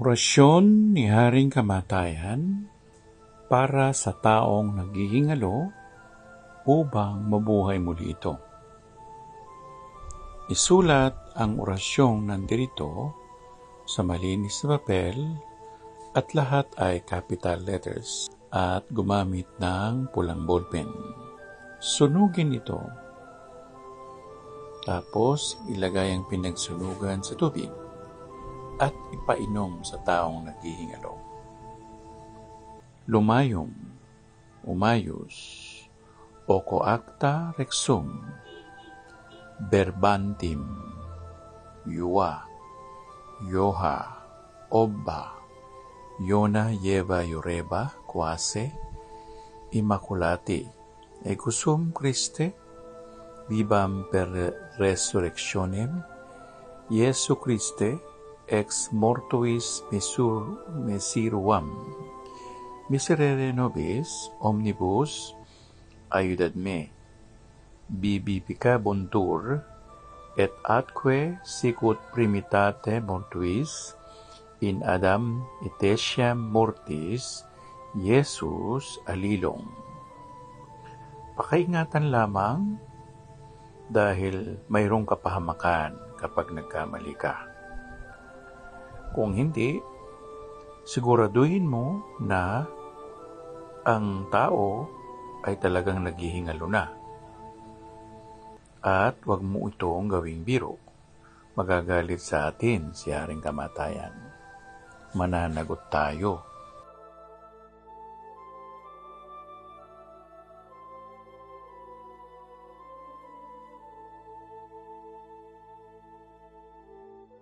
Orasyon ni Haring Kamatayan para sa taong naghihingalo upang mabuhay muli ito. Isulat ang orasyong nandirito sa malinis na papel at lahat ay capital letters at gumamit ng pulang ballpen. Sunugin ito. Tapos ilagay ang pinagsunugan sa tubig at ipainom sa taong naghihingalo. Lumayom, umayos, o coacta rexum, verbatim, yua, yoha, obba, yona yeva yoreba, quase, immaculati, egusum Christe, vivam per resurrectionem, Iesu Christe, ex mortuis mesiruam, miserere nobis, omnibus, aiudat me, bibicabuntur, et atque sicut primitate mortuis, in Adam etesiam mortis, Iesus alilong. Pakaingatan lamang dahil mayroong kapahamakan kapag nagkamali ka. Kung hindi, siguraduhin mo na ang tao ay talagang naghihingalo na. At huwag mo itong gawing biro. Magagalit sa atin si Haring Kamatayan. Mananagot tayo.